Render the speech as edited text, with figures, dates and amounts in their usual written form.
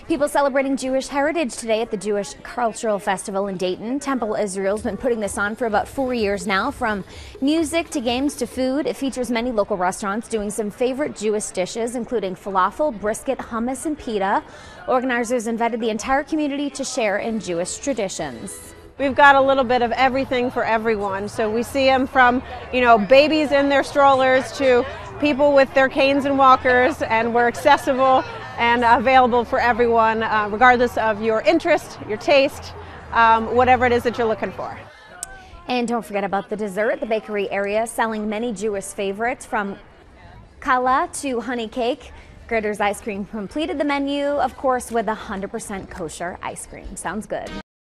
People celebrating Jewish heritage today at the Jewish Cultural Festival in Dayton. Temple Israel's been putting this on for about 4 years now. From music to games to food, it features many local restaurants doing some favorite Jewish dishes, including falafel, brisket, hummus, and pita. Organizers invited the entire community to share in Jewish traditions. We've got a little bit of everything for everyone. So we see them from, babies in their strollers to people with their canes and walkers, and we're accessible and available for everyone, regardless of your interest, your taste, whatever it is that you're looking for. And don't forget about the dessert. The bakery area selling many Jewish favorites, from challah to honey cake. Graeter's ice cream completed the menu, of course, with 100% kosher ice cream. Sounds good.